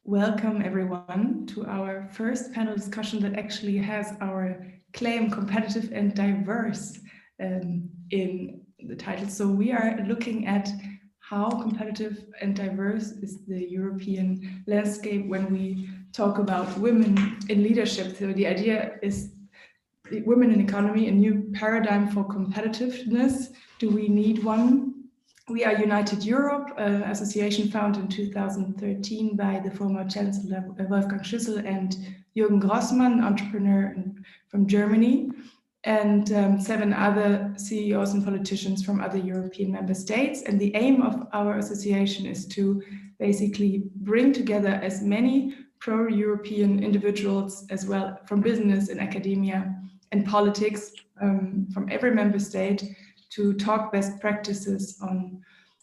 Welcome everyone to our first panel discussion that actually has our claim competitive and diverse in the title. So we are looking at how competitive and diverse is the European landscape when we talk about women in leadership. So the idea is women in economy, a new paradigm for competitiveness. Do we need one? We are United Europe, an association founded in 2013 by the former Chancellor Wolfgang Schüssel and Jürgen Grossmann, entrepreneur from Germany, and 7 other CEOs and politicians from other European member states. And the aim of our association is to basically bring together as many pro-European individuals as well from business and academia and politics from every member state to talk best practices on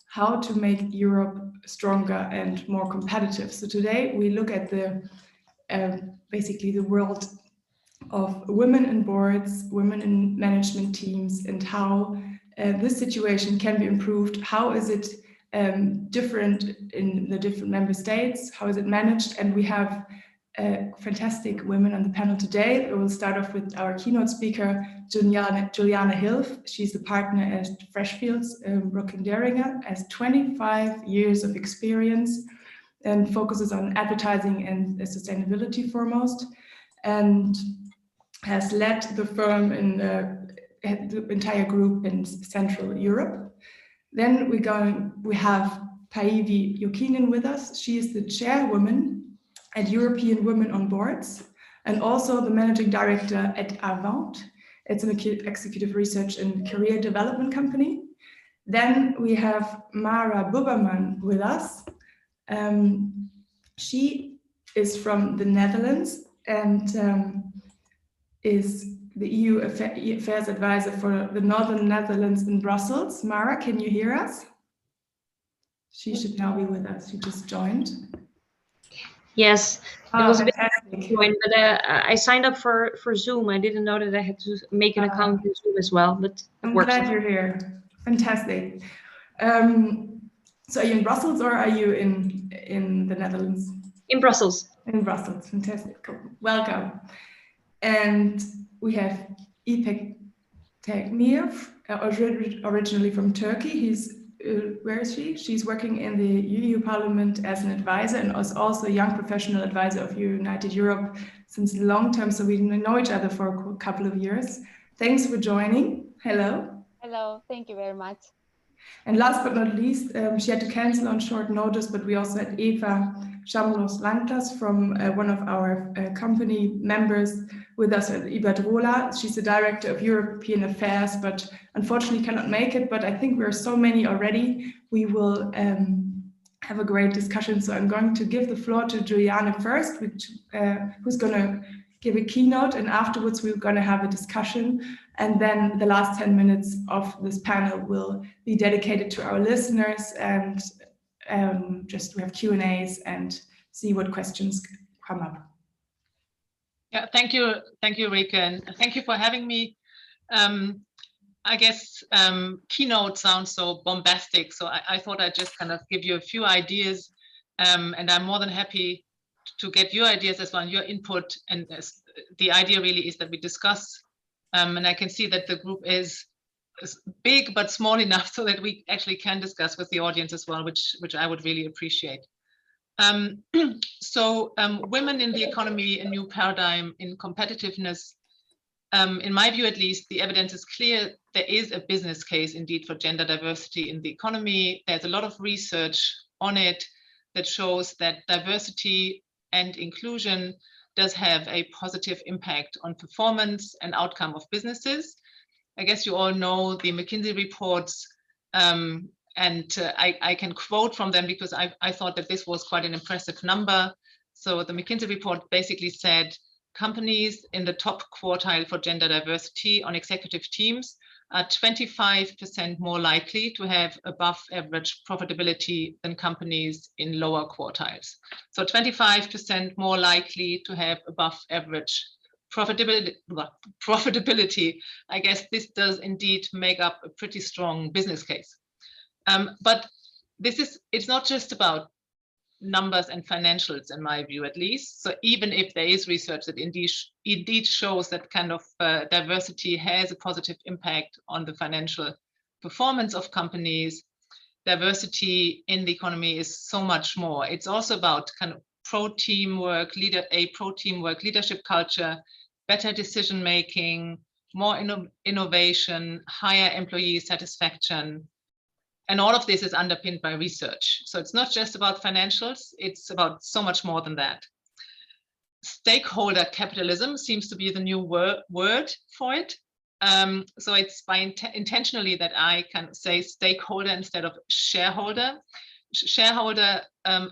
how to make Europe stronger and more competitive. So today we look at the basically the world of women in boards, women in management teams, and how this situation can be improved. How is it different in the different member states? How is it managed? And we have fantastic women on the panel today. We will start off with our keynote speaker, Juliana Hilf. She's the partner at Freshfields, Brook and Deringer, has 25 years of experience and focuses on advertising and sustainability foremost, and has led the firm in the entire group in Central Europe. Then we have Päivi Jokinen with us. She is the chairwoman at European Women on Boards, and also the managing director at Avant. It's an executive research and career development company. Then we have Mara Bubberman with us. She is from the Netherlands and is the EU Affairs Advisor for the Northern Netherlands in Brussels. Mara, can you hear us? She should now be with us. She just joined. Yes, it was fantastic. A bit join, but I signed up for Zoom. I didn't know that I had to make an account in Zoom as well, but I'm glad you're here. Fantastic. So are you in Brussels or are you in the Netherlands? In Brussels. In Brussels, fantastic. Cool. Welcome. And we have İpek Tekmir, originally from Turkey. Where is she? She's working in the EU Parliament as an advisor and is also a young professional advisor of United Europe since a long time. So we know each other for a couple of years. Thanks for joining. Hello. Hello, thank you very much. And last but not least, she had to cancel on short notice, but we also had Eva Schamlos-Langtas from one of our company members with us at Iberdrola. She's the director of European Affairs, but unfortunately cannot make it. But I think we're so many already. We will have a great discussion. So I'm going to give the floor to Juliana first, who's going to give a keynote, and afterwards we're going to have a discussion. And then the last 10 minutes of this panel will be dedicated to our listeners, and just we have Q&As and see what questions come up. Yeah, thank you, Rika, and thank you for having me. I guess keynote sounds so bombastic, so I thought I'd just kind of give you a few ideas, and I'm more than happy to get your ideas as well, your input. And the idea really is that we discuss, and I can see that the group is big but small enough so that we actually can discuss with the audience as well, which I would really appreciate. So women in the economy, a new paradigm in competitiveness. In my view, at least, the evidence is clear. There is a business case indeed for gender diversity in the economy. There's a lot of research on it that shows that diversity and inclusion does have a positive impact on performance and outcome of businesses. I guess you all know the McKinsey reports, and I can quote from them because I thought that this was quite an impressive number. So the McKinsey report basically said companies in the top quartile for gender diversity on executive teams are 25% more likely to have above average profitability than companies in lower quartiles. So 25% more likely to have above average profitability. I guess this does indeed make up a pretty strong business case. But it's not just about numbers and financials, in my view, at least. So even if there is research that indeed shows that kind of diversity has a positive impact on the financial performance of companies, diversity in the economy is so much more. It's also about kind of pro-teamwork leadership culture, better decision making, more innovation, higher employee satisfaction. And all of this is underpinned by research. So it's not just about financials, it's about so much more than that. Stakeholder capitalism seems to be the new word for it. So it's by intentionally that I can say stakeholder instead of shareholder. Shareholder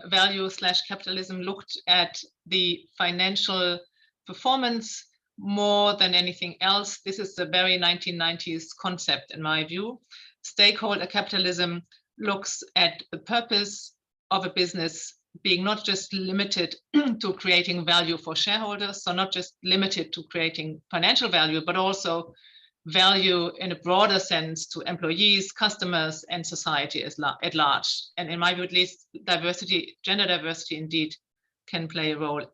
value / capitalism looked at the financial performance more than anything else. This is a very 1990s concept, in my view. Stakeholder capitalism looks at the purpose of a business being not just limited to creating value for shareholders, so not just limited to creating financial value, but also value in a broader sense to employees, customers, and society at large. And in my view, at least, diversity, gender diversity, indeed, can play a role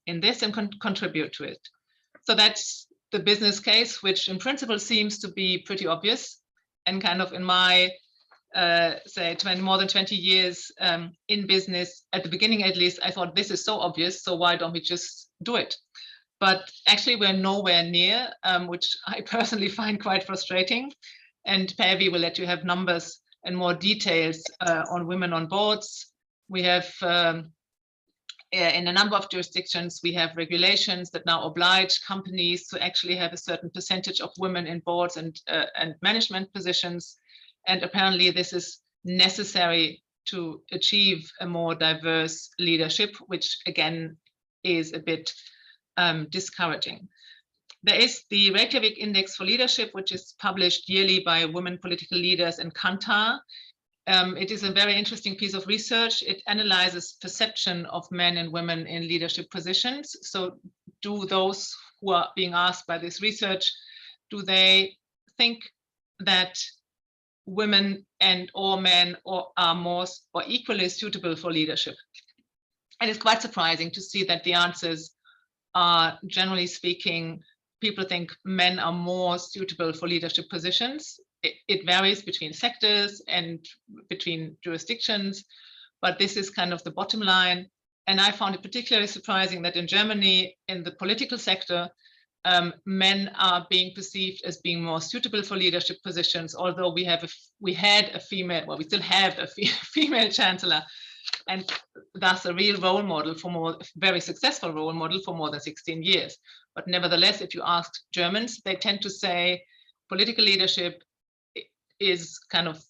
in this and contribute to it. So that's the business case, which in principle seems to be pretty obvious. And kind of in my, say, more than 20 years in business, at the beginning at least, I thought this is so obvious, so why don't we just do it? But actually we're nowhere near, which I personally find quite frustrating. And Päivi will let you have numbers and more details on women on boards. We have, in a number of jurisdictions, we have regulations that now oblige companies to actually have a certain percentage of women in boards and management positions. And apparently this is necessary to achieve a more diverse leadership, which again is a bit discouraging. There is the Reykjavik Index for Leadership, which is published yearly by women political leaders in Kantar. It is a very interesting piece of research. It analyzes perception of men and women in leadership positions. So do those who are being asked by this research, do they think that women and or men are more or equally suitable for leadership? And it's quite surprising to see that the answers are, generally speaking, people think men are more suitable for leadership positions. It varies between sectors and between jurisdictions, but this is kind of the bottom line. And I found it particularly surprising that in Germany, in the political sector, men are being perceived as being more suitable for leadership positions, although we had a female, well, we still have a female chancellor, and thus a real role model for very successful role model for more than 16 years. But nevertheless, if you ask Germans, they tend to say political leadership is kind of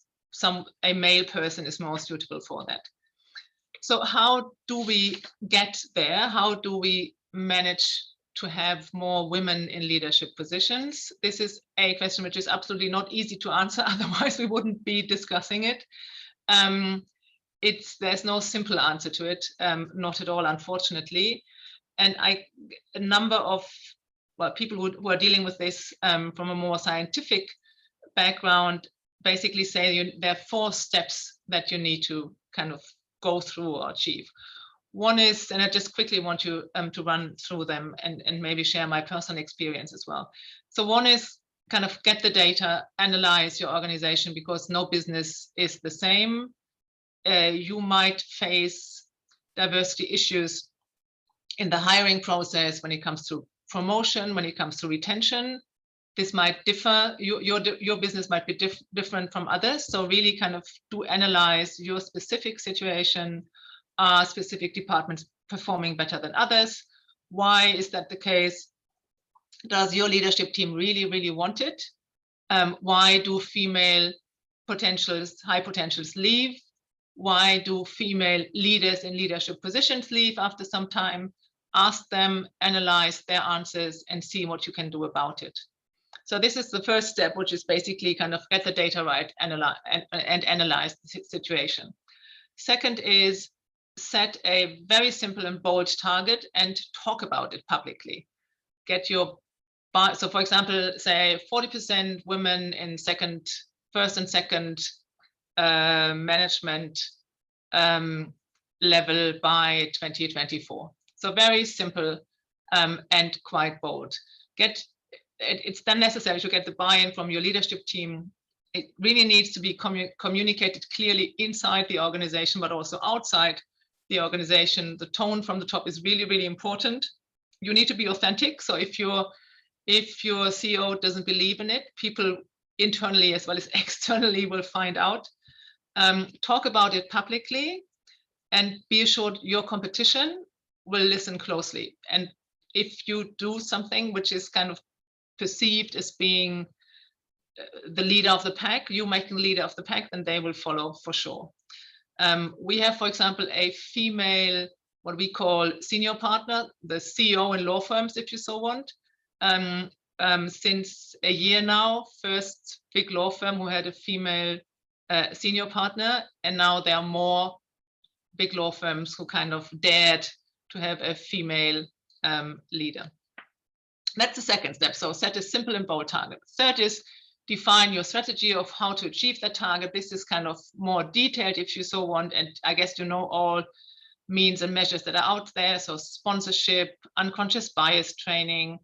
a male person is more suitable for that. So how do we get there? How do we manage to have more women in leadership positions? This is a question which is absolutely not easy to answer, otherwise we wouldn't be discussing it. There's no simple answer to it, not at all, unfortunately. And a number of people who are dealing with this from a more scientific background basically say there are 4 steps that you need to kind of go through or achieve. One is, and I just quickly want you to run through them and maybe share my personal experience as well. So one is kind of get the data, analyze your organization, because no business is the same. You might face diversity issues in the hiring process when it comes to promotion, when it comes to retention. This might differ. Your business might be different from others. So really kind of do analyze your specific situation. Are specific departments performing better than others? Why is that the case? Does your leadership team really, really want it? Why do female high potentials leave? Why do female leaders in leadership positions leave after some time? Ask them, analyze their answers, and see what you can do about it. So this is the first step, which is basically kind of get the data right and analyze the situation. Second is set a very simple and bold target and talk about it publicly. So for example, say 40% women in first and second management level by 2024. So very simple and quite bold. It's then necessary to get the buy-in from your leadership team. It really needs to be communicated clearly inside the organization, but also outside the organization. The tone from the top is really, really important. You need to be authentic. So if your CEO doesn't believe in it, people internally as well as externally will find out. Talk about it publicly, and be assured your competition will listen closely. And if you do something which is kind of perceived as being the leader of the pack, you make the leader of the pack, then they will follow for sure. We have, for example, a female, what we call senior partner, the CEO in law firms, if you so want. Since a year now, first big law firm who had a female senior partner, and now there are more big law firms who kind of dared to have a female leader. That's the second step. So set a simple and bold target. Third is define your strategy of how to achieve that target. This is kind of more detailed if you so want, and I guess you know all means and measures that are out there. So sponsorship, unconscious bias training,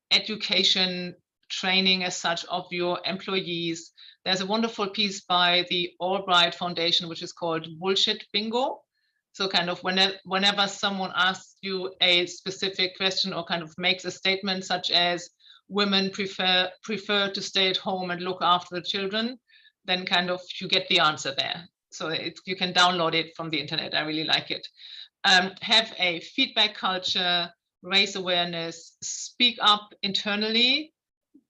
education training as such of your employees. There's a wonderful piece by the Albright Foundation, which is called Bullshit Bingo. So kind of whenever someone asks you a specific question or kind of makes a statement such as women prefer to stay at home and look after the children, then kind of you get the answer there. So you can download it from the internet. I really like it. Have a feedback culture, raise awareness, speak up internally.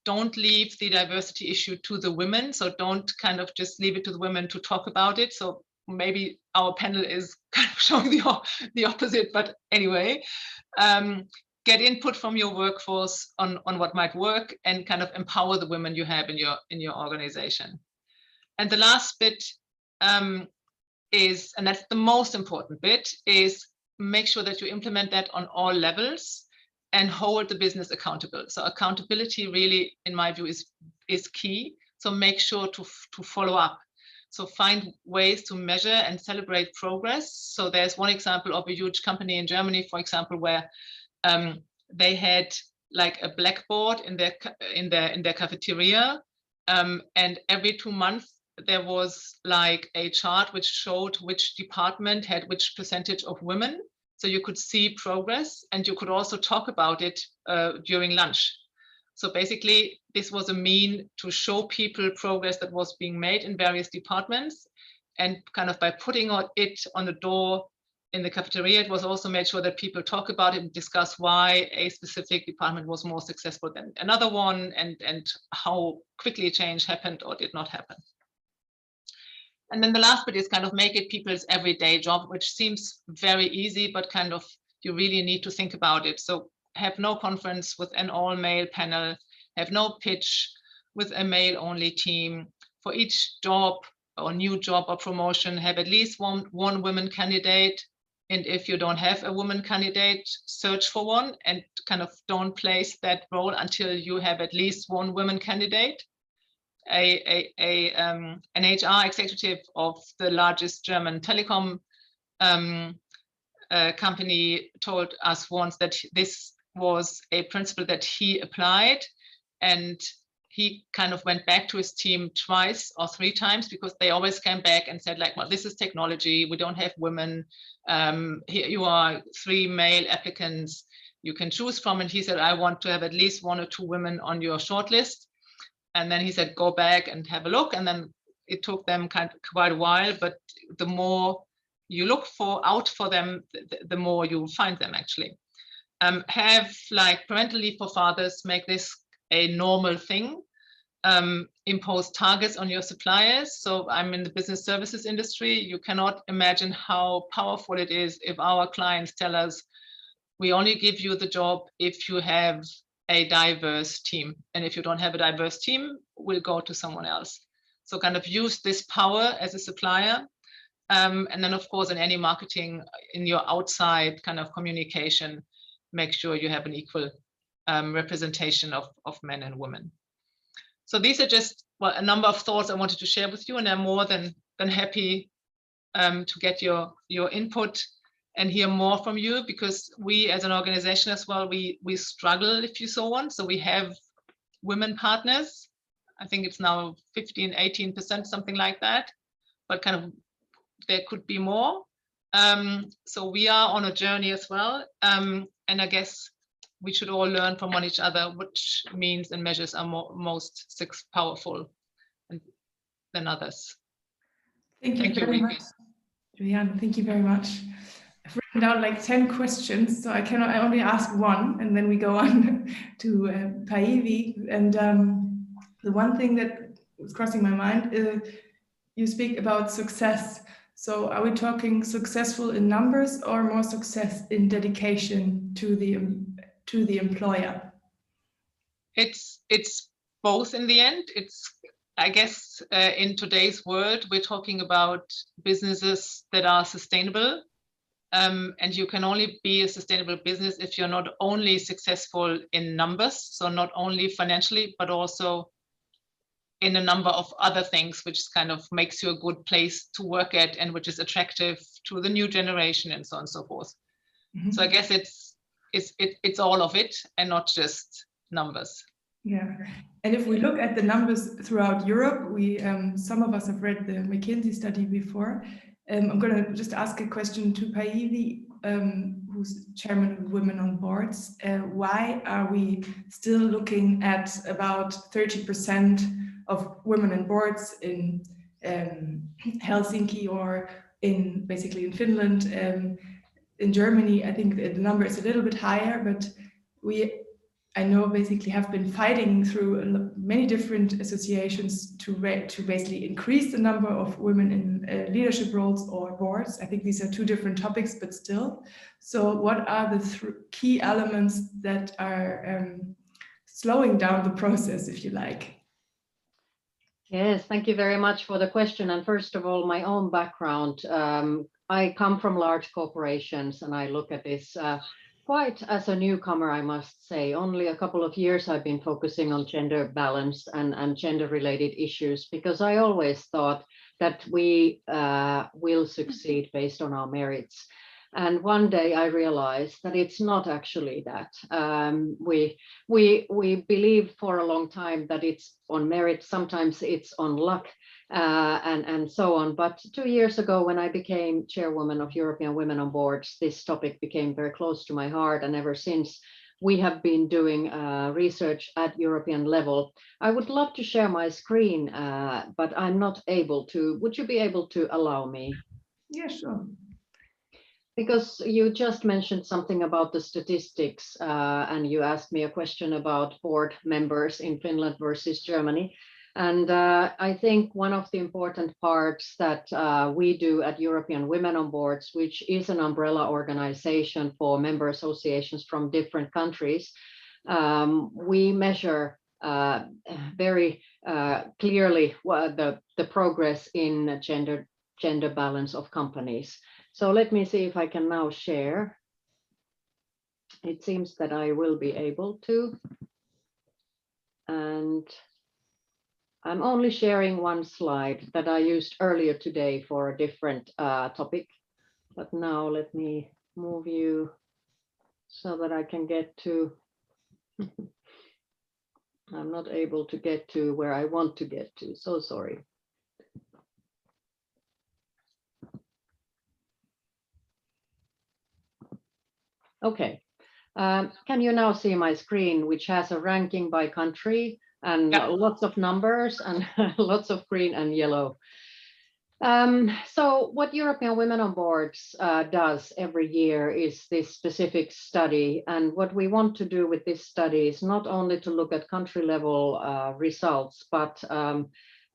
Don't leave the diversity issue to the women. So don't kind of just leave it to the women to talk about it. So maybe our panel is kind of showing the opposite, but anyway, get input from your workforce on what might work, and kind of empower the women you have in your organization. And the last bit is, and that's the most important bit, is make sure that you implement that on all levels and hold the business accountable. So accountability really, in my view, is key. So make sure to follow up. So find ways to measure and celebrate progress. So there's one example of a huge company in Germany, for example, where they had like a blackboard in their cafeteria, and every 2 months there was like a chart which showed which department had which percentage of women. So you could see progress, and you could also talk about it during lunch. So basically, this was a mean to show people progress that was being made in various departments, and kind of by putting it on the door in the cafeteria, it was also made sure that people talk about it and discuss why a specific department was more successful than another one, and how quickly change happened or did not happen. And then the last bit is kind of make it people's everyday job, which seems very easy, but kind of you really need to think about it. So have no conference with an all-male panel, have no pitch with a male-only team. For each job or new job or promotion, have at least one woman candidate. And if you don't have a woman candidate, search for one, and kind of don't place that role until you have at least one woman candidate. An HR executive of the largest German telecom company told us once that this was a principle that he applied, and he kind of went back to his team twice or 3 times, because they always came back and said like, well, this is technology, we don't have women, here you are 3 male applicants you can choose from. And he said, I want to have at least 1 or 2 women on your shortlist. And then he said, go back and have a look. And then it took them quite a while, but the more you look out for them, the more you find them actually. Have like parental leave for fathers, make this a normal thing. Impose targets on your suppliers. So I'm in the business services industry. You cannot imagine how powerful it is if our clients tell us, we only give you the job if you have a diverse team. And if you don't have a diverse team, we'll go to someone else. So kind of use this power as a supplier. And then of course, in any marketing, in your outside kind of communication, make sure you have an equal representation of men and women. So these are just a number of thoughts I wanted to share with you, and I'm more than happy to get your input and hear more from you, because we as an organization as well, we struggle, if you so want. So we have women partners. I think it's now 15, 18%, something like that, but kind of there could be more. So we are on a journey as well. And I guess we should all learn from one each other which means and measures are most powerful than others. Thank you very much, Juliana. Thank you very much. I've written down like 10 questions, so I only ask one, and then we go on to Päivi. And the one thing that was crossing my mind, you speak about success. So are we talking successful in numbers or more success in dedication to the employer? It's both in the end. I guess in today's world, we're talking about businesses that are sustainable. And you can only be a sustainable business if you're not only successful in numbers, so not only financially, but also in a number of other things, which kind of makes you a good place to work at and which is attractive to the new generation and so on and so forth. Mm-hmm. So I guess it's all of it and not just numbers. Yeah, and if we look at the numbers throughout Europe, we some of us have read the McKinsey study before. I'm going to just ask a question to Päivi, who's chairman of Women on Boards. Why are we still looking at about 30% of women on boards in Helsinki or basically in Finland? In Germany, I think the number is a little bit higher, but I know basically have been fighting through many different associations to basically increase the number of women in leadership roles or boards. I think these are two different topics, but still. So what are the key elements that are slowing down the process, if you like? Yes, thank you very much for the question. And first of all, my own background. I come from large corporations and I look at this quite as a newcomer, I must say. Only a couple of years I've been focusing on gender balance and gender-related issues, because I always thought that we will succeed based on our merits. And one day I realized that it's not actually that. We believe for a long time that it's on merit. Sometimes it's on luck. And so on. But 2 years ago, when I became chairwoman of European Women on Boards, this topic became very close to my heart. And ever since, we have been doing research at European level. I would love to share my screen, but I'm not able to. Would you be able to allow me? Yeah, sure. Because you just mentioned something about the statistics, and you asked me a question about board members in Finland versus Germany. And I think one of the important parts that we do at European Women on Boards, which is an umbrella organization for member associations from different countries, we measure very clearly the progress in gender balance of companies. So let me see if I can now share. It seems that I will be able to. And I'm only sharing one slide that I used earlier today for a different topic. But now let me move you so that I can get to, I'm not able to get to where I want to get to, so sorry. Okay, can you now see my screen, which has a ranking by country and lots of numbers and lots of green and yellow? So what European Women on Boards does every year is this specific study. And what we want to do with this study is not only to look at country level results, but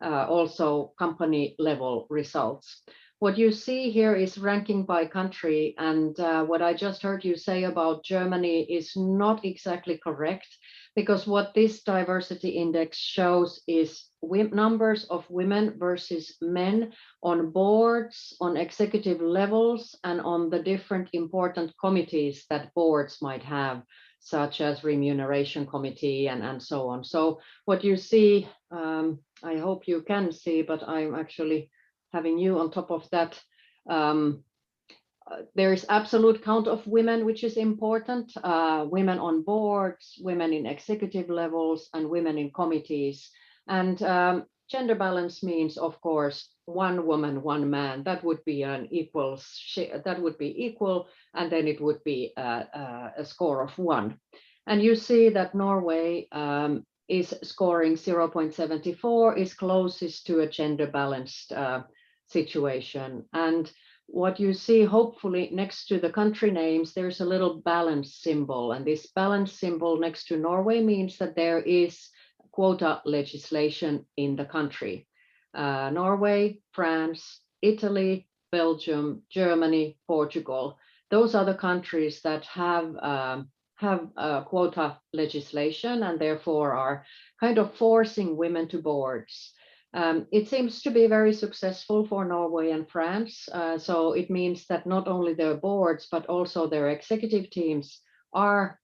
also company level results. What you see here is ranking by country, and what I just heard you say about Germany is not exactly correct, because what this diversity index shows is numbers of women versus men on boards, on executive levels, and on the different important committees that boards might have, such as remuneration committee and so on. So what you see, I hope you can see, but I'm actually having you on top of that There is absolute count of women, which is important. Women on boards, women in executive levels, and women in committees. And gender balance means, of course, one woman, one man. That would be an equal. That would be equal, and then it would be a score of 1. And you see that Norway is scoring 0.74, is closest to a gender balanced situation. And what you see, hopefully, next to the country names, there's a little balance symbol. And this balance symbol next to Norway means that there is quota legislation in the country. Norway, France, Italy, Belgium, Germany, Portugal. Those are the countries that have quota legislation and therefore are kind of forcing women to boards. It seems to be very successful for Norway and France. So it means that not only their boards, but also their executive teams are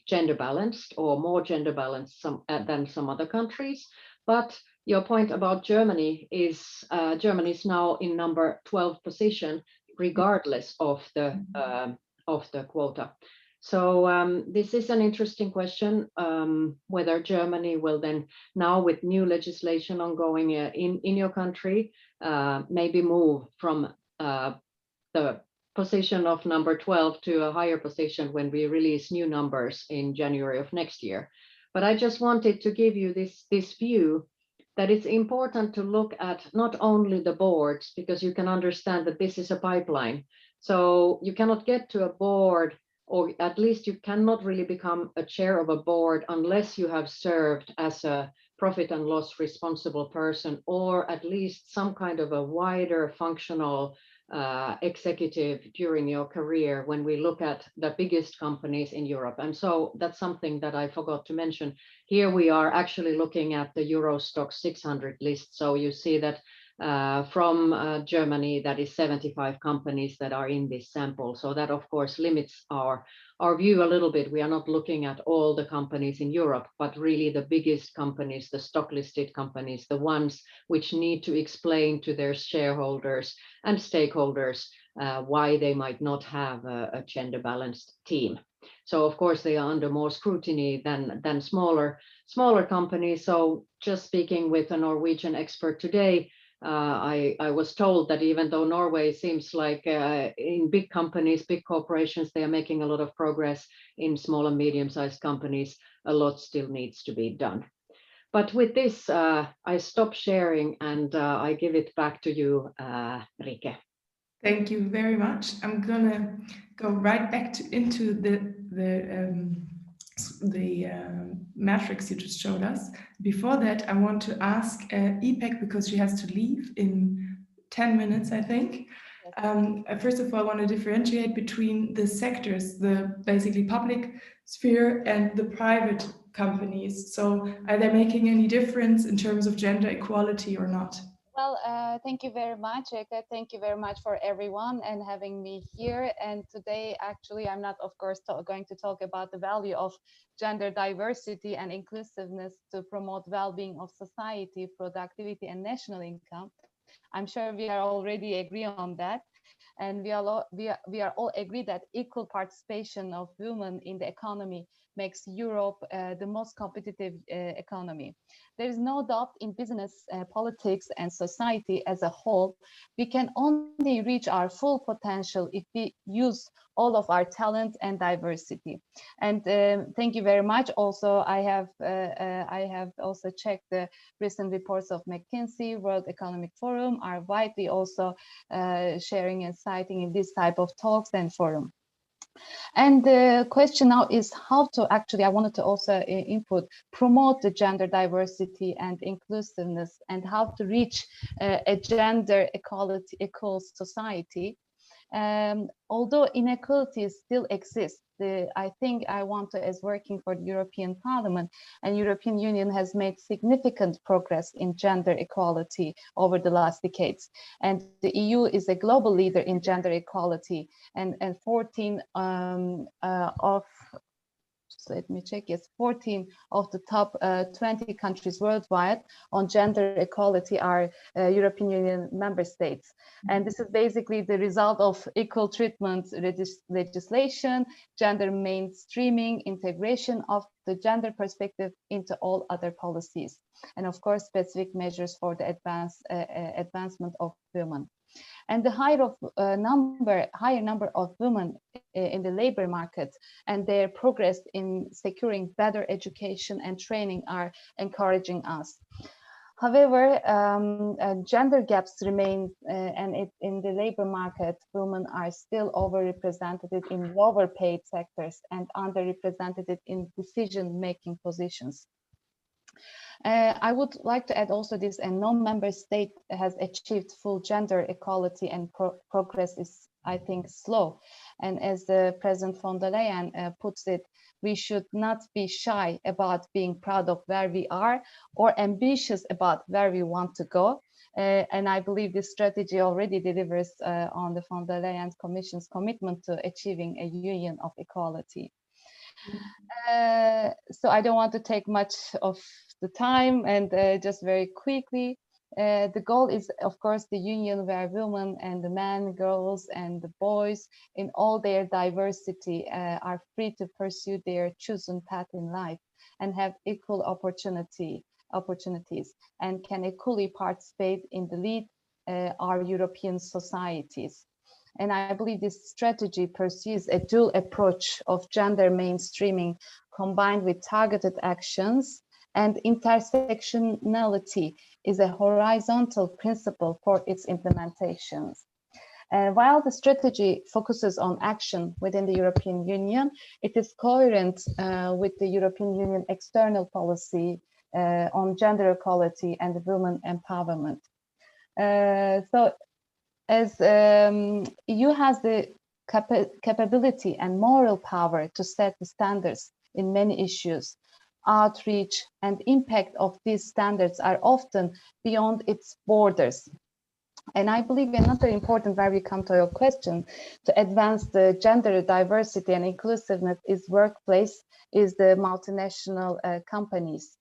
gender balanced or more gender balanced than some other countries. But your point about Germany is Germany is now in number 12 position, regardless of the quota. So this is an interesting question, whether Germany will then, now with new legislation ongoing in your country, maybe move from the position of number 12 to a higher position when we release new numbers in January of next year. But I just wanted to give you this view that it's important to look at not only the boards, because you can understand that this is a pipeline. So you cannot get to a board, or at least you cannot really become a chair of a board unless you have served as a profit and loss responsible person, or at least some kind of a wider functional executive during your career when we look at the biggest companies in Europe. And so that's something that I forgot to mention. Here we are actually looking at the Euro Stoxx 600 list. So you see that from Germany, that is 75 companies that are in this sample. So that, of course, limits our view a little bit. We are not looking at all the companies in Europe, but really the biggest companies, the stock listed companies, the ones which need to explain to their shareholders and stakeholders why they might not have a gender balanced team. So of course they are under more scrutiny than smaller companies. So just speaking with a Norwegian expert today, I was told that even though Norway seems like in big companies, big corporations, they are making a lot of progress, in small and medium-sized companies, a lot still needs to be done. But with this, I stop sharing and I give it back to you, Rike. Thank you very much. I'm gonna go right back into the matrix you just showed us. Before that, I want to ask Ipek, because she has to leave in 10 minutes, I think. First of all, I want to differentiate between the sectors, the basically public sphere and the private companies. So are they making any difference in terms of gender equality or not? Well, thank you very much, Eka. Thank you very much for everyone and having me here. And today, actually, I'm not, of course, going to talk about the value of gender diversity and inclusiveness to promote well-being of society, productivity, and national income. I'm sure we are already agree on that. And we are all agree that equal participation of women in the economy makes Europe the most competitive economy. There is no doubt in business, politics, and society as a whole, we can only reach our full potential if we use all of our talent and diversity. And thank you very much. Also, I have also checked the recent reports of McKinsey, World Economic Forum are widely also sharing and citing in this type of talks and forum. And the question now is how to actually, I wanted to also promote the gender diversity and inclusiveness and how to reach a gender equal society. Although inequalities still exist, I think I want to, as working for the European Parliament and European Union has made significant progress in gender equality over the last decades. And the EU is a global leader in gender equality, and 14 of just let me check, yes, 14 of the top 20 countries worldwide on gender equality are European Union member states. And this is basically the result of equal treatment legislation, gender mainstreaming, integration of the gender perspective into all other policies, and of course specific measures for the advancement of women. And the higher number of women in the labor market and their progress in securing better education and training are encouraging us. However, gender gaps remain, and in the labor market, women are still overrepresented in lower paid sectors and underrepresented in decision-making positions. I would like to add also this, and no member state has achieved full gender equality, and progress is, I think, slow. And as the President von der Leyen puts it, we should not be shy about being proud of where we are or ambitious about where we want to go. And I believe this strategy already delivers on the von der Leyen Commission's commitment to achieving a union of equality. So I don't want to take much of the time, and just very quickly, the goal is, of course, the union where women and the men, girls, and the boys in all their diversity are free to pursue their chosen path in life and have equal opportunities and can equally participate in the lead our European societies. And I believe this strategy pursues a dual approach of gender mainstreaming combined with targeted actions, and intersectionality is a horizontal principle for its implementations. While the strategy focuses on action within the European Union, it is coherent with the European Union external policy on gender equality and women empowerment. So as EU has the capability and moral power to set the standards in many issues, outreach and impact of these standards are often beyond its borders. And I believe another important, where we come to your question, to advance the gender diversity and inclusiveness is workplace, is the multinational companies.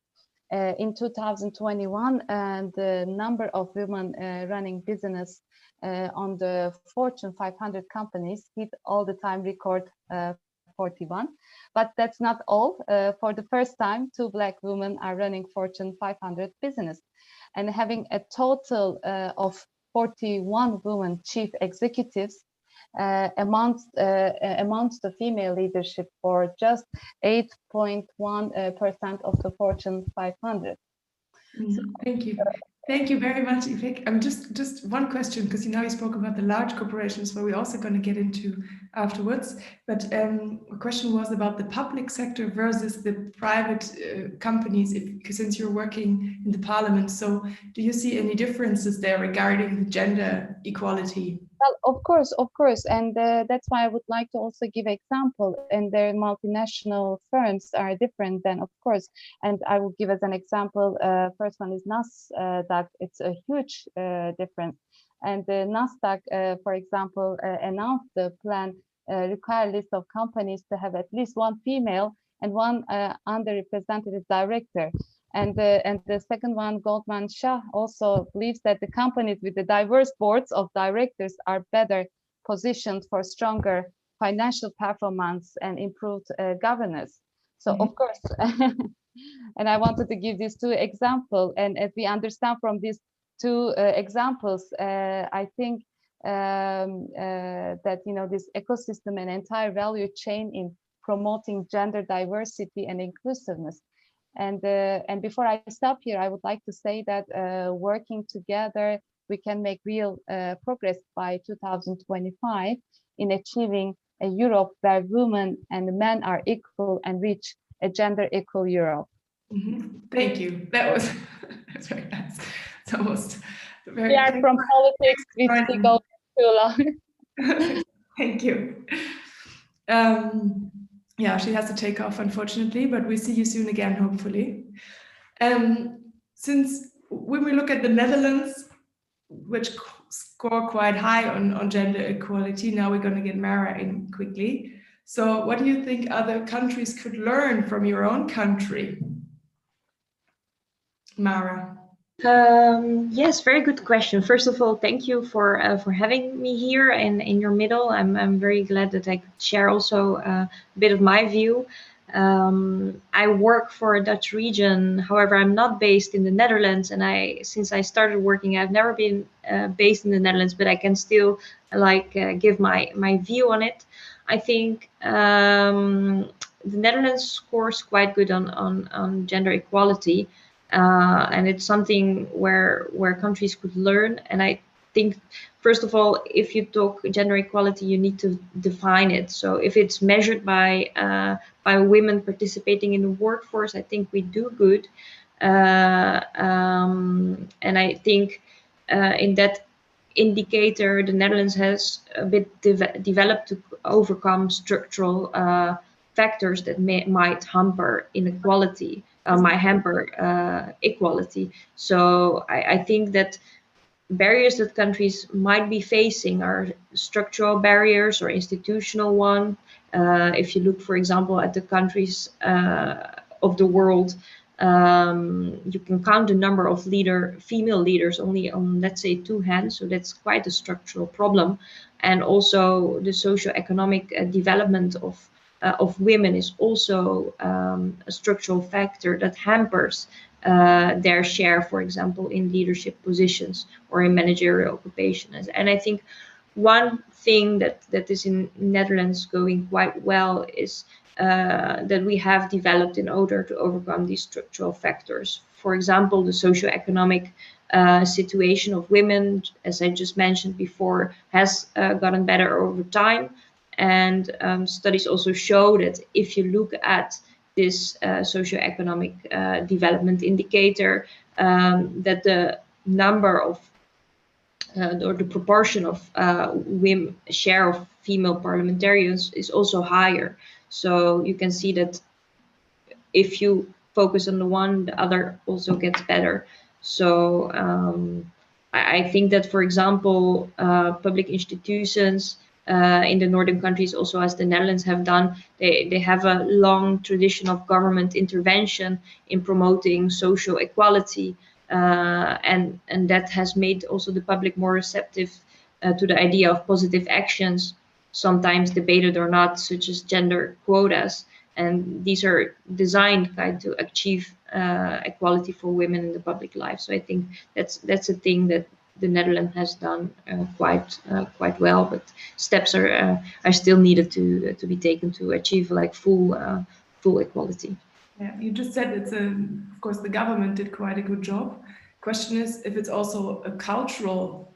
In 2021, the number of women running business on the Fortune 500 companies hit all-time record 41. But that's not all. For the first time, 2 Black women are running Fortune 500 business, and having a total of 41 women chief executives amongst the female leadership for just 8.1% of the Fortune 500. Thank you. Thank you very much, Ivek. Just one question, because you spoke about the large corporations, where we're also going to get into afterwards. But a question was about the public sector versus the private companies, since you're working in the parliament. So do you see any differences there regarding the gender equality? Well, of course. And that's why I would like to also give example. And the multinational firms are different than, of course. And I will give as an example, first one is NASDAQ. It's a huge difference. And the NASDAQ, for example, announced the plan, require list of companies to have at least one female and one underrepresented director. And the second one, Goldman Sachs, also believes that the companies with the diverse boards of directors are better positioned for stronger financial performance and improved governance. So of course, and I wanted to give these 2 examples. And as we understand from these 2 examples, I think that this ecosystem and entire value chain in promoting gender diversity and inclusiveness. And before I stop here, I would like to say that working together, we can make real progress by 2025 in achieving a Europe where women and men are equal and reach a gender equal Europe. Thank you. That's very nice. It's almost very. We are from politics. We go too long. Thank you. Yeah, she has to take off, unfortunately, but we see you soon again, hopefully. Since when we look at the Netherlands, which score quite high on gender equality, now we're going to get Mara in quickly. So what do you think other countries could learn from your own country? Mara. Yes, very good question. First of all, thank you for having me here and in your middle. I'm very glad that I could share also a bit of my view. I work for a Dutch region. However, I'm not based in the Netherlands, and since I started working, I've never been based in the Netherlands, but I can still give my view on it. I think the Netherlands scores quite good on gender equality. And it's something where countries could learn. And I think, first of all, if you talk gender equality, you need to define it. So if it's measured by women participating in the workforce, I think we do good. And I think in that indicator, the Netherlands has a bit developed to overcome structural factors that might hamper inequality. Might hamper equality. So I think that barriers that countries might be facing are structural barriers or institutional one. If you look, for example, at the countries of the world, you can count the number of female leaders only on, let's say, 2 hands. So that's quite a structural problem. And also the socio-economic development of women is also a structural factor that hampers their share, for example, in leadership positions or in managerial occupations. And I think one thing that is in Netherlands going quite well is that we have developed in order to overcome these structural factors. For example, the socioeconomic situation of women, as I just mentioned before, has gotten better over time. And studies also show that if you look at this socioeconomic development indicator, that the number of or the proportion of women share of female parliamentarians is also higher. So you can see that if you focus on the one, the other also gets better. So I think that, for example, public institutions in the northern countries, also as the Netherlands have done, they have a long tradition of government intervention in promoting social equality, and that has made also the public more receptive to the idea of positive actions, sometimes debated or not, such as gender quotas. And these are designed to achieve equality for women in the public life. So I think that's a thing that the Netherlands has done quite well, but steps are still needed to be taken to achieve full equality. Yeah, you just said of course the government did quite a good job. Question is if it's also a cultural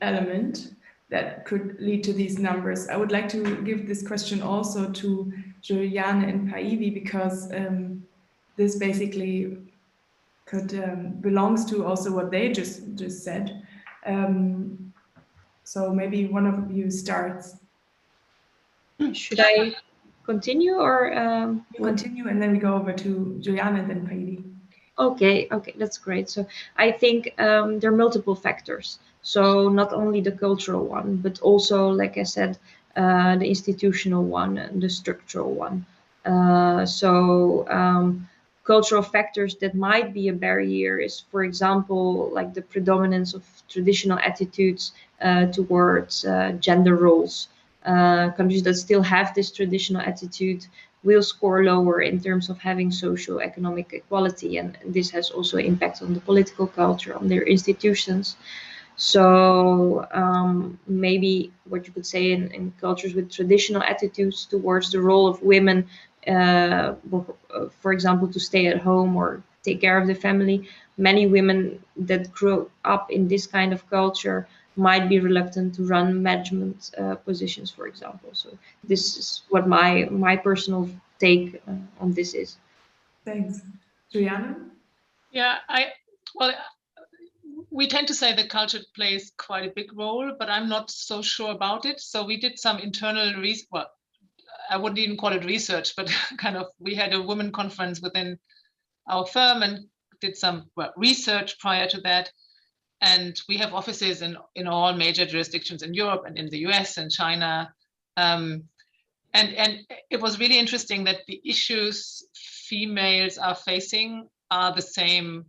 element that could lead to these numbers. I would like to give this question also to Juliane and Päivi, because this basically belongs to also what they just said. So maybe one of you starts. Should I continue or continue, and then we go over to Juliane and then Päivi. Okay, that's great. So I think there are multiple factors. So not only the cultural one, but also, like I said, the institutional one and the structural one. Cultural factors that might be a barrier is, for example, like the predominance of traditional attitudes towards gender roles. Countries that still have this traditional attitude will score lower in terms of having socio-economic equality, and this has also impact on the political culture, on their institutions. So maybe what you could say in cultures with traditional attitudes towards the role of women, for example, to stay at home or take care of the family, many women that grow up in this kind of culture might be reluctant to run management positions, for example. So this is what my personal take on this is. Thanks. Juliane? Yeah, we tend to say that culture plays quite a big role, but I'm not so sure about it. So we did some internal research. Well, I wouldn't even call it research, but we had a women conference within our firm and did some research prior to that. And we have offices in all major jurisdictions in Europe and in the US and China. And it was really interesting that the issues females are facing are the same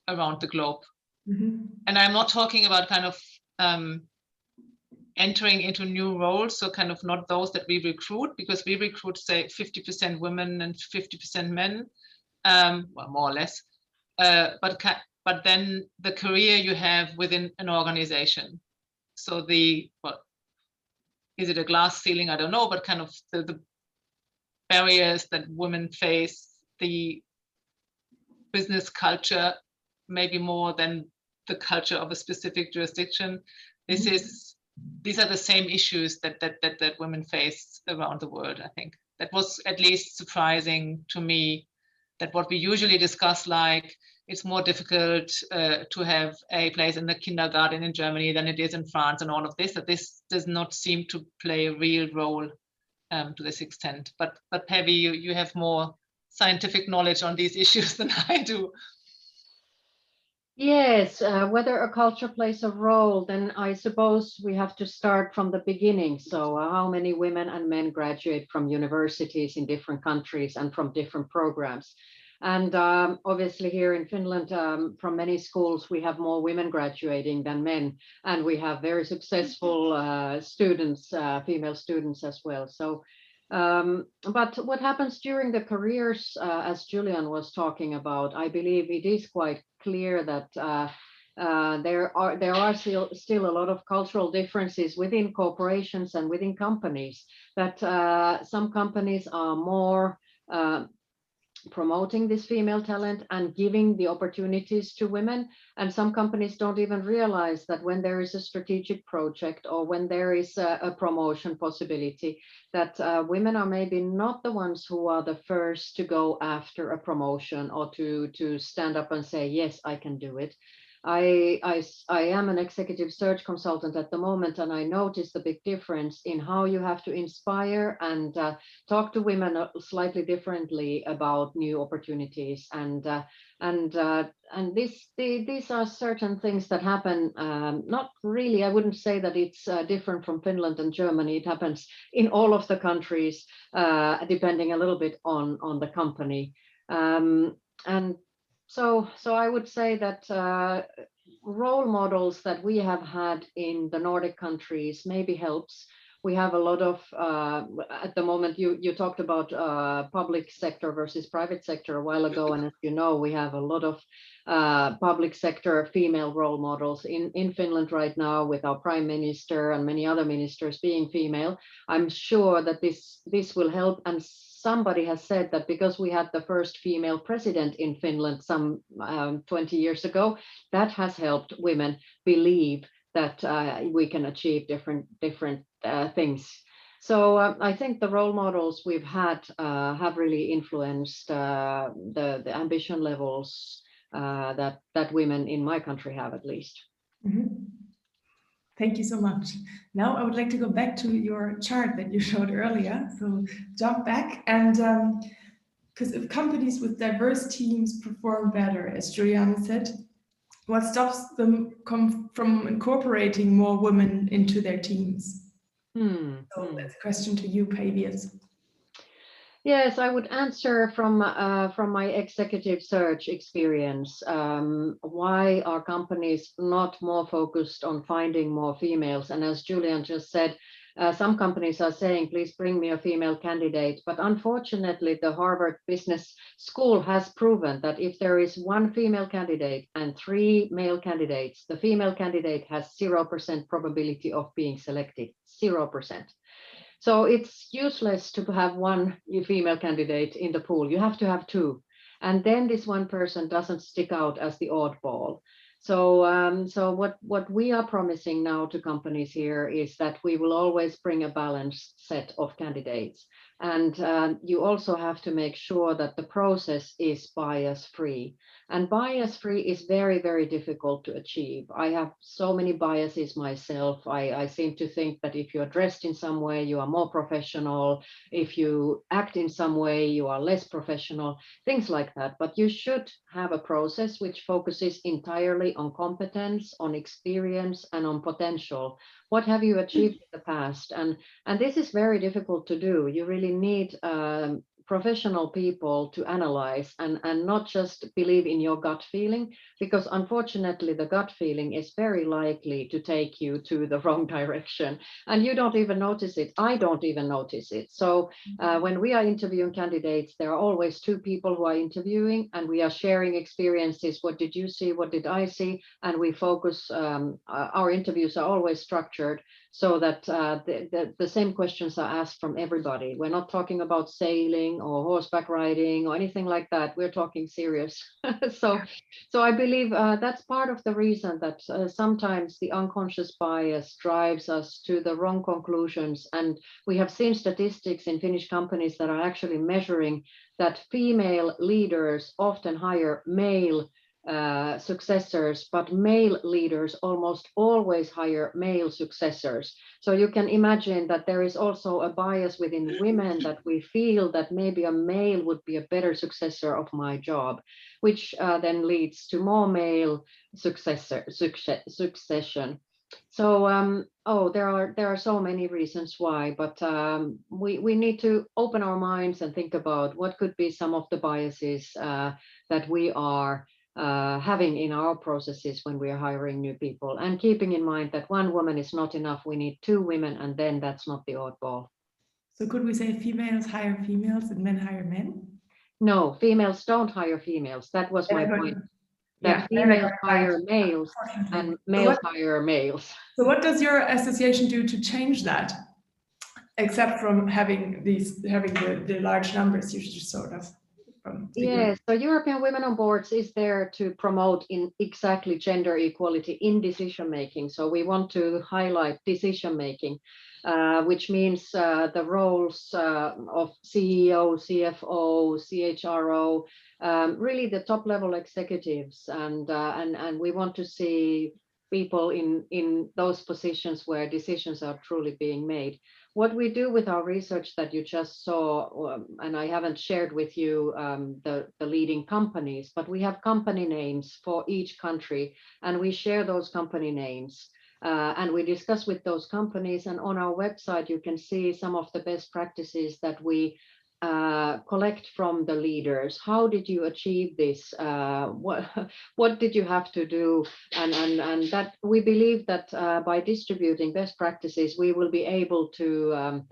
around the globe. Mm-hmm. And I'm not talking about kind of entering into new roles, so kind of not those that we recruit, because we recruit, say, 50% women and 50% men, well, more or less. But then the career you have within an organization. So is it a glass ceiling? I don't know, but kind of the barriers that women face, the business culture, maybe more than the culture of a specific jurisdiction. These are the same issues that women face around the world. I think that was at least surprising to me, that what we usually discuss, like it's more difficult to have a place in the kindergarten in Germany than it is in France, and all of this, that this does not seem to play a real role to this extent. But Pevi, you have more scientific knowledge on these issues than I do. Yes, whether a culture plays a role, then I suppose we have to start from the beginning. So how many women and men graduate from universities in different countries and from different programs? And obviously here in Finland, from many schools, we have more women graduating than men, and we have very successful students, female students as well. So, but what happens during the careers, as Julian was talking about, I believe it is quite clear that there are still a lot of cultural differences within corporations and within companies, that some companies are more promoting this female talent and giving the opportunities to women, and some companies don't even realize that when there is a strategic project or when there is a promotion possibility, that women are maybe not the ones who are the first to go after a promotion or to stand up and say, yes, I can do it. I am an executive search consultant at the moment, and I notice the big difference in how you have to inspire and talk to women slightly differently about new opportunities. And these are certain things that happen. Not really, I wouldn't say that it's different from Finland and Germany. It happens in all of the countries, depending a little bit on the company. And so I would say that role models that we have had in the Nordic countries maybe helps. We have a lot of, at the moment, you talked about public sector versus private sector a while ago, and as you know, we have a lot of public sector female role models in Finland right now, with our Prime Minister and many other ministers being female. I'm sure that this will help, and somebody has said that because we had the first female president in Finland some 20 years ago, that has helped women believe that we can achieve different things. So I think the role models we've had have really influenced the ambition levels that women in my country have, at least. Mm-hmm. Thank you so much. Now I would like to go back to your chart that you showed earlier. So jump back, and because if companies with diverse teams perform better, as Juliana said, what stops them from incorporating more women into their teams? So that's a question to you, Pavius. Yes, I would answer from my executive search experience. Why are companies not more focused on finding more females? And as Julian just said, some companies are saying, please bring me a female candidate. But unfortunately, the Harvard Business School has proven that if there is one female candidate and 3 male candidates, the female candidate has 0% probability of being selected, 0%. So it's useless to have one female candidate in the pool. You have to have 2. And then this one person doesn't stick out as the oddball. So what we are promising now to companies here is that we will always bring a balanced set of candidates. And you also have to make sure that the process is bias-free. And bias-free is very, very difficult to achieve. I have so many biases myself. I seem to think that if you are dressed in some way, you are more professional. If you act in some way, you are less professional, things like that. But you should have a process which focuses entirely only on competence, on experience, and on potential. What have you achieved in the past? And this is very difficult to do. You really need professional people to analyze and not just believe in your gut feeling, because unfortunately the gut feeling is very likely to take you to the wrong direction and you don't even notice it. I don't even notice it. So when we are interviewing candidates, there are always two people who are interviewing and we are sharing experiences. What did you see? What did I see? And we focus, our interviews are always structured so that the same questions are asked from everybody. We're not talking about sailing or horseback riding or anything like that. We're talking serious. So I believe that's part of the reason that sometimes the unconscious bias drives us to the wrong conclusions. And we have seen statistics in Finnish companies that are actually measuring that female leaders often hire male successors, but male leaders almost always hire male successors. So you can imagine that there is also a bias within women that we feel that maybe a male would be a better successor of my job, which then leads to more male succession. So there are so many reasons why, but we need to open our minds and think about what could be some of the biases that we are having in our processes when we are hiring new people, and keeping in mind that one woman is not enough. We need two women, and then that's not the oddball. So could we say females hire females and men hire men? No, females don't hire females. That was my point. That females hire males and males hire males. So what does your association do to change that? Except from having the large numbers you just showed us. Yes, so European Women on Boards is there to promote in exactly gender equality in decision making. So we want to highlight decision making, which means the roles of CEO, CFO, CHRO, really the top level executives, and we want to see people in those positions where decisions are truly being made. What we do with our research that you just saw, and I haven't shared with you the leading companies, but we have company names for each country, and we share those company names. And we discuss with those companies, and on our website you can see some of the best practices that we collect from the leaders. How did you achieve this? What did you have to do? And that we believe that by distributing best practices, we will be able to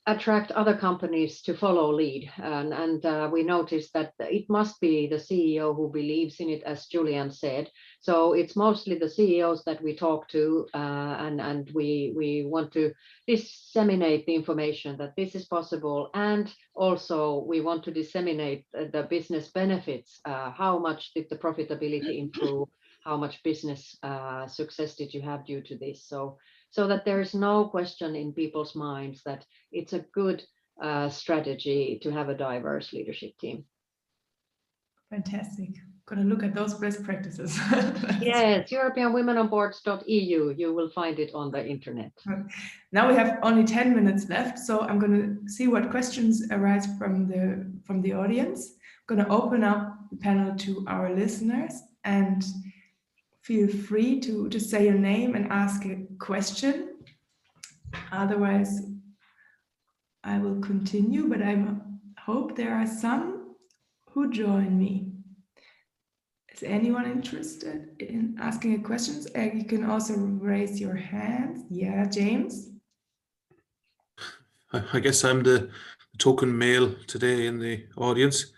attract other companies to follow lead. And we noticed that it must be the CEO who believes in it, as Julian said. So it's mostly the CEOs that we talk to, and we want to disseminate the information that this is possible. And also we want to disseminate the business benefits. How much did the profitability improve? How much business success did you have due to this? So that there is no question in people's minds that it's a good strategy to have a diverse leadership team. Fantastic. Gonna look at those best practices. Yes, EuropeanWomenOnBoards.eu. You will find it on the internet. Now we have only 10 minutes left, so I'm going to see what questions arise from the audience. I'm going to open up the panel to our listeners, and feel free to just say your name and ask a question. Otherwise, I will continue, but I hope there are some who join me. Is anyone interested in asking a question? You can also raise your hand. Yeah, James? I guess I'm the token male today in the audience.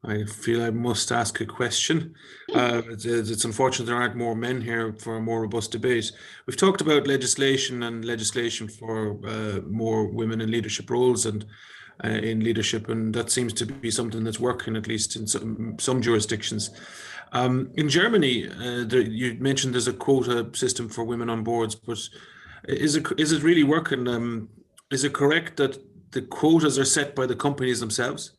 I feel I must ask a question. It's unfortunate there aren't more men here for a more robust debate. We've talked about legislation for more women in leadership roles and in leadership, and that seems to be something that's working, at least in some jurisdictions. In Germany, you mentioned there's a quota system for women on boards, but is it really working? Is it correct that the quotas are set by the companies themselves?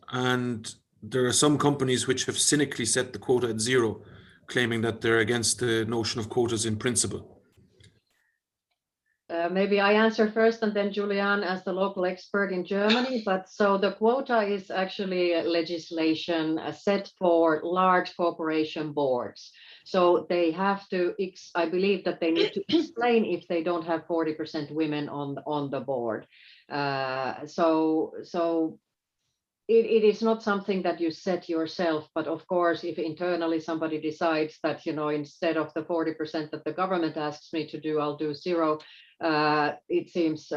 And there are some companies which have cynically set the quota at 0, claiming that they're against the notion of quotas in principle. Maybe I answer first and then Julian as the local expert in Germany. But so the quota is actually legislation set for large corporation boards. So they have to, I believe that they need to explain if they don't have 40% women on the board. So it is not something that you set yourself, but of course, if internally somebody decides that, you know, instead of the 40% that the government asks me to do, I'll do 0. It seems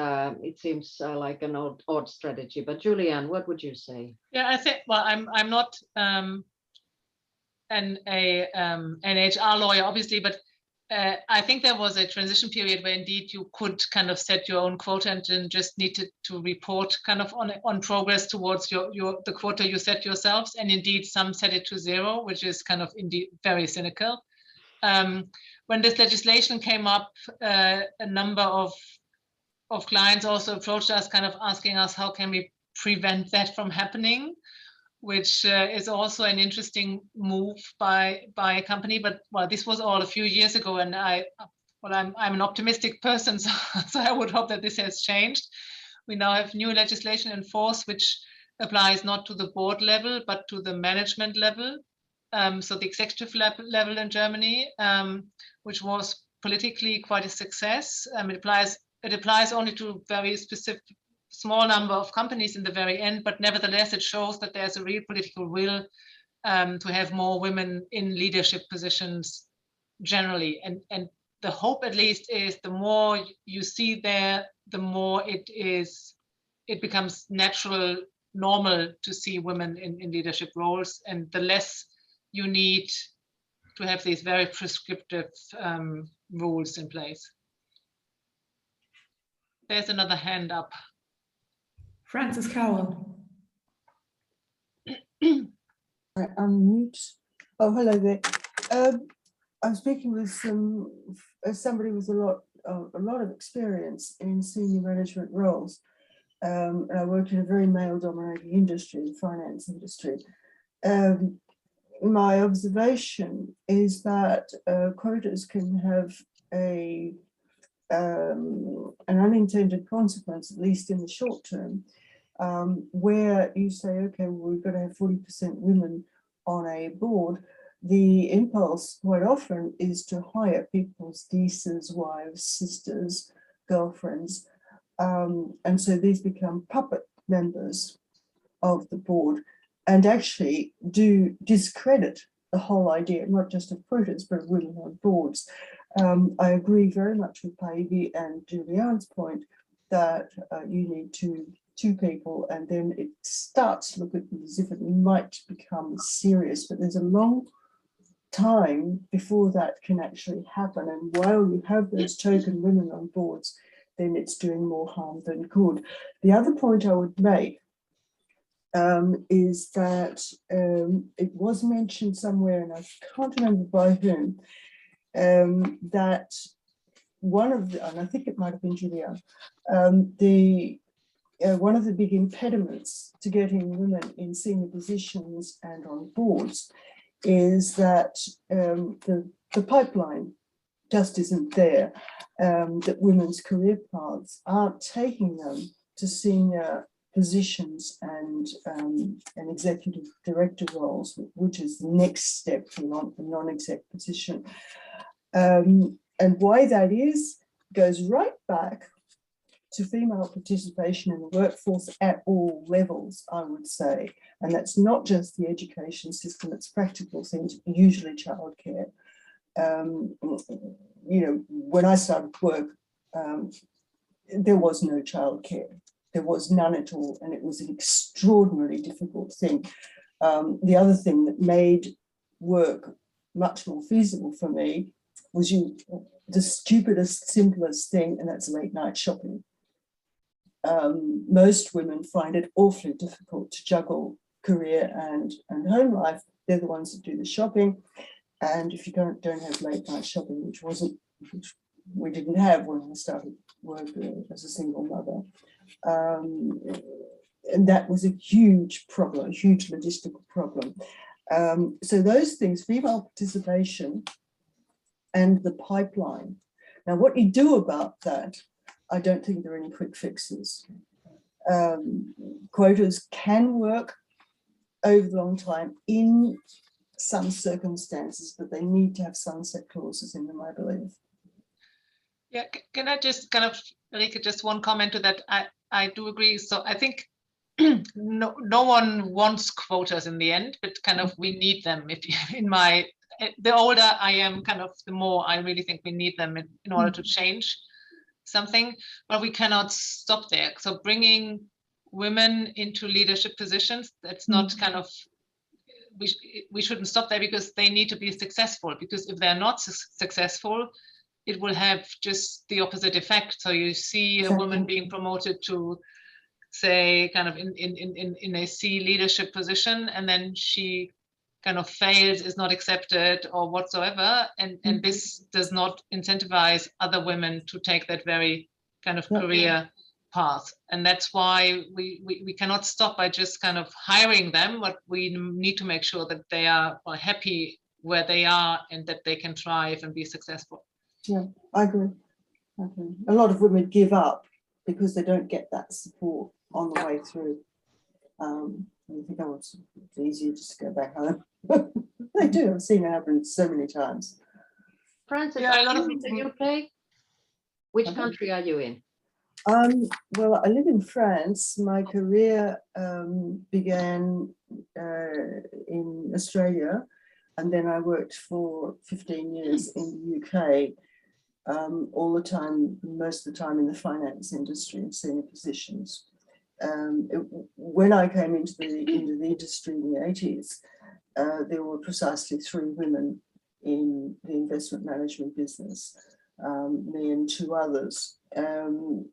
like an odd strategy. But Julianne, what would you say? Yeah, I think, well, I'm not an HR lawyer, obviously, but I think there was a transition period where indeed you could kind of set your own quota and then just needed to report kind of on progress towards the quota you set yourselves. And indeed, some set it to 0, which is kind of indeed very cynical. When this legislation came up, a number of clients also approached us, kind of asking us, how can we prevent that from happening? Which is also an interesting move by a company. But well, this was all a few years ago, and I'm an optimistic person, so I would hope that this has changed. We now have new legislation in force, which applies not to the board level, but to the management level. So the executive level in Germany, which was politically quite a success. It applies only to very specific, small number of companies in the very end, but nevertheless, it shows that there's a real political will to have more women in leadership positions generally. And the hope, at least, is the more you see there, the more it becomes natural, normal to see women in leadership roles, and the less you need to have these very prescriptive rules in place. There's another hand up. Francis Cowell. Unmute. Oh, hello there. I'm speaking with somebody with a lot of experience in senior management roles. And I work in a very male-dominated industry, the finance industry. My observation is that quotas can have an unintended consequence, at least in the short term, where you say, okay, well, we've got to have 40% women on a board. The impulse quite often is to hire people's nieces, wives, sisters, girlfriends. And so these become puppet members of the board and actually do discredit the whole idea, not just of quotas, but of women on boards. I agree very much with Päivi and Julianne's point that you need two people, and then it starts to look as if it might become serious, but there's a long time before that can actually happen. And while you have those token women on boards, then it's doing more harm than good. The other point I would make is that it was mentioned somewhere, and I can't remember by whom, that one of the, and I think it might have been Julianne, one of the big impediments to getting women in senior positions and on boards is that the pipeline just isn't there, that women's career paths aren't taking them to senior positions and executive director roles, which is the next step from the non-exec position. And why that is goes right back to female participation in the workforce at all levels, I would say. And that's not just the education system, it's practical things, usually childcare. You know, when I started work, there was no childcare. There was none at all, and it was an extraordinarily difficult thing. The other thing that made work much more feasible for me was the stupidest, simplest thing, and that's late night shopping. Most women find it awfully difficult to juggle career and home life. They're the ones that do the shopping. And if you don't have late night shopping, which we didn't have when I started work as a single mother. And that was a huge problem, a huge logistical problem. So those things, female participation and the pipeline. Now, what you do about that, I don't think there are any quick fixes. Quotas can work over the long time in some circumstances, but they need to have sunset clauses in them, I believe. Yeah, can I just kind of, Rika, just one comment to that? I do agree. So I think no one wants quotas in the end, but kind of we need them. The older I am, kind of the more I really think we need them in order to change something, but we cannot stop there. So bringing women into leadership positions, that's not kind of, we shouldn't stop there, because they need to be successful, because if they're not successful, it will have just the opposite effect. So you see a woman being promoted to, say, kind of in a C leadership position, and then she kind of fails, is not accepted or whatsoever, and this does not incentivize other women to take that very kind of career path. And that's why we cannot stop by just kind of hiring them, but we need to make sure that they are happy where they are and that they can thrive and be successful. Yeah, I agree. A lot of women give up because they don't get that support on the way through. You think, oh, it's easier just to go back home. They do. I've seen it happen so many times. Frances, Yeah, a are lot you of in the UK? Which country are you in? Well, I live in France. My career began in Australia, and then I worked for 15 years in the UK, all the time, most of the time in the finance industry in senior positions. When I came into the industry in the 80s, there were precisely 3 women in the investment management business, me and 2 others. And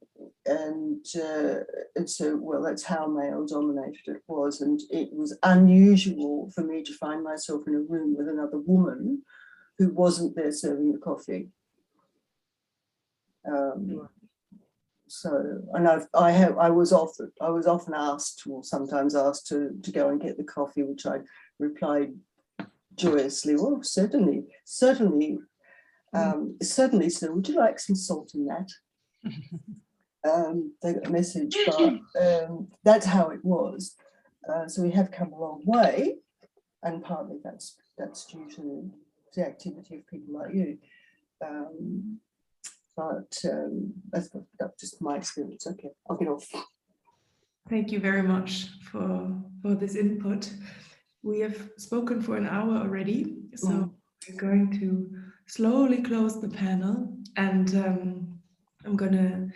so, well, that's how male dominated it was. And it was unusual for me to find myself in a room with another woman who wasn't there serving the coffee. So, and I was often asked, or sometimes asked to go and get the coffee, which I replied joyously, well, certainly, sir, would you like some salt in that? They got a message, but that's how it was. So we have come a long way, and partly that's due to the activity of people like you. But that's just my experience. Okay, I'll get off. Thank you very much for this input. We have spoken for an hour already, so we're going to slowly close the panel, and I'm gonna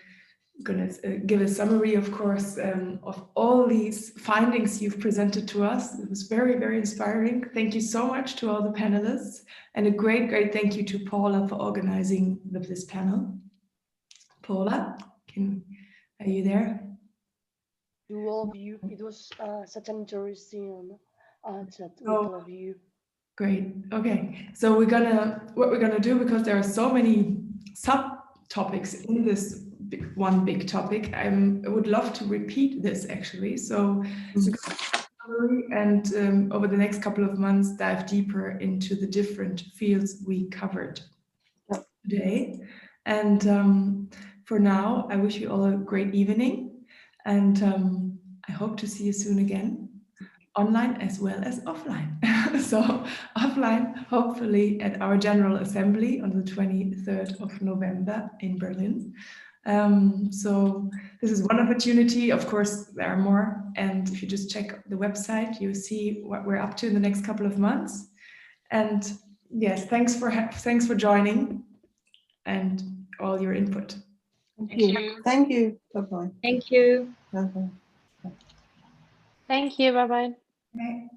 give a summary, of course, of all these findings you've presented to us. It was very, very inspiring. Thank you so much to all the panelists, and a great thank you to Paula for organizing this panel. Paula, are you there? To all of you, it was such an interesting chat with all of you. Great. Okay, so what we're gonna do, because there are so many subtopics in this one big topic, I would love to repeat this actually. So and over the next couple of months, dive deeper into the different fields we covered today. And for now, I wish you all a great evening, and I hope to see you soon again, online as well as offline. So offline, hopefully at our General Assembly on the 23rd of November in Berlin. So this is one opportunity. Of course, there are more. And if you just check the website, you see what we're up to in the next couple of months. And yes, thanks for joining and all your input. Thank you. Thank you. Bye-bye. Thank you. Bye-bye. Thank you. Bye-bye. Okay.